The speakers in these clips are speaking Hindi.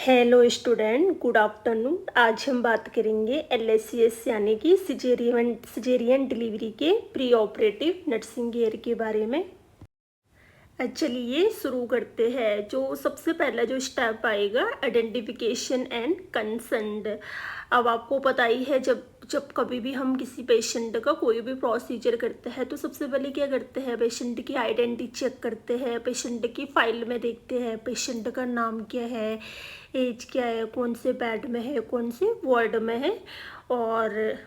Hello student, good afternoon. आज हम बात करेंगे LSCS यानी कि सिजेरियन डिलीवरी के प्री ऑपरेटिव नर्सिंग केयर के बारे में। चलिए शुरू करते हैं। जो सबसे पहला जो स्टेप आएगा, आइडेंटिफिकेशन एंड कंसेंट। अब आपको पता ही है, जब कभी भी हम किसी पेशेंट का कोई भी प्रोसीजर करते हैं तो सबसे पहले क्या करते हैं, पेशेंट की आइडेंटिटी चेक करते हैं, पेशेंट की फाइल में देखते हैं पेशेंट का नाम क्या है, एज क्या है, कौन से बेड में है, कौन से वार्ड में है, और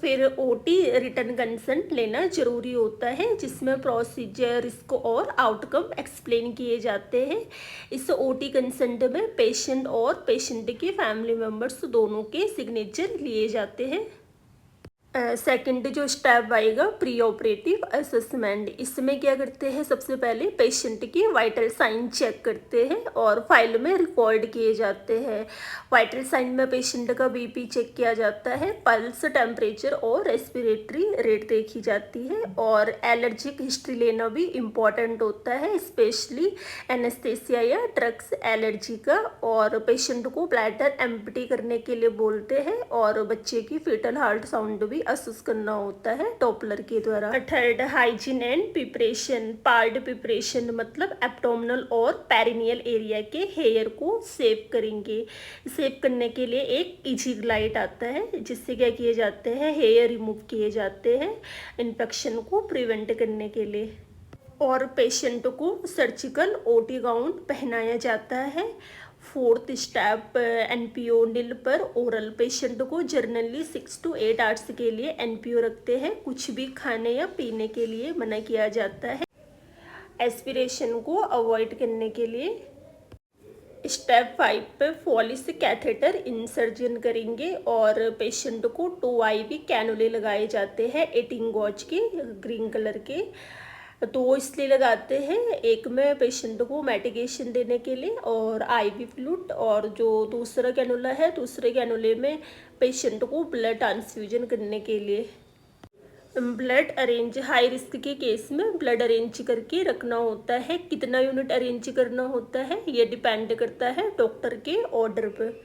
फिर OT रिटर्न कंसेंट लेना ज़रूरी होता है, जिसमें प्रोसीजर, रिस्क और आउटकम एक्सप्लेन किए जाते हैं। इस OT कंसेंट में पेशेंट और पेशेंट के फैमिली मेम्बर्स दोनों के सिग्नेचर लिए जाते हैं। सेकंड जो स्टेप आएगा, प्री ऑपरेटिव असेसमेंट। इसमें क्या करते हैं, सबसे पहले पेशेंट की वाइटल साइन चेक करते हैं और फाइल में रिकॉर्ड किए जाते हैं। वाइटल साइन में पेशेंट का BP चेक किया जाता है, पल्स, टेम्परेचर और रेस्पिरेटरी रेट देखी जाती है, और एलर्जिक हिस्ट्री लेना भी इम्पॉर्टेंट होता है, स्पेशली एनेस्थेसिया या ड्रग्स एलर्जी का। और पेशेंट को ब्लैडर एम्प्टी करने के लिए बोलते हैं, और बच्चे की फीटल हार्ट साउंड भी असेस करना होता है डॉपलर के द्वारा। Third, hygiene and preparation. Part preparation मतलब एब्डोमिनल और पेरिनियल एरिया के हेयर को सेव करेंगे। सेव करने के लिए एक इजी ग्लाइड आता है, जिससे क्या किए जाते हैं, हेयर रिमूव किए जाते हैं इन्फेक्शन को प्रिवेंट करने के लिए। और पेशेंट को सर्जिकल OT गाउन पहनाया जाता है। फोर्थ स्टेप, NPO नील पर ओरल। पेशेंट को जर्नली 6 to 8 आवर्स के लिए NPO रखते हैं, कुछ भी खाने या पीने के लिए मना किया जाता है, एस्पिरेशन को अवॉइड करने के लिए। स्टेप 5 पे फॉलिस कैथेटर इंसर्जन करेंगे, और पेशेंट को 2 IV कैनुले लगाए जाते हैं 18 गॉज के, ग्रीन कलर के। 2 इसलिए लगाते हैं, एक में पेशेंट को मेडिकेशन देने के लिए और IV फ्लूइड, और जो दूसरा कैनुला है, दूसरे कैनुले में पेशेंट को ब्लड ट्रांसफ्यूजन करने के लिए। ब्लड अरेंज, हाई रिस्क के केस में ब्लड अरेंज करके रखना होता है। कितना यूनिट अरेंज करना होता है, ये डिपेंड करता है डॉक्टर के ऑर्डर पर।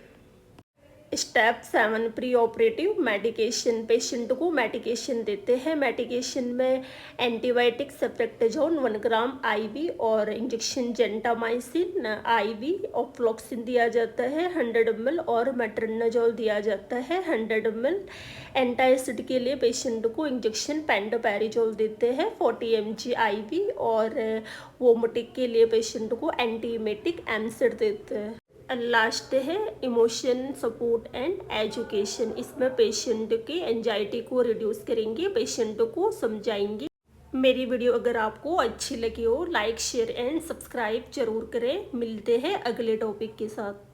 Step 7, pre operative medication. Patient को मेडिकेशन देते हैं। मेडिकेशन में एंटीबायोटिक सेफ्ट्रेक्टोजोन 1 ग्राम IV, और इंजेक्शन जेंटामाइसिन IV, ऑफ्लॉक्सिन दिया जाता है 100 ml, और मेट्रोनिडोल दिया जाता है 100 ml। एंटासिड के लिए पेशेंट को इंजेक्शन पेंटोपैरिजोल देते हैं 40 mg IV, और वोमिटिंग के लिए पेशेंट को एंटीमेटिक एमसिड देते हैं। लास्ट है इमोशन सपोर्ट एंड एजुकेशन। इसमें पेशेंट के एंजाइटी को रिड्यूस करेंगे, पेशेंट को समझाएंगे। मेरी वीडियो अगर आपको अच्छी लगी हो, लाइक, शेयर एंड सब्सक्राइब जरूर करें। मिलते हैं अगले टॉपिक के साथ।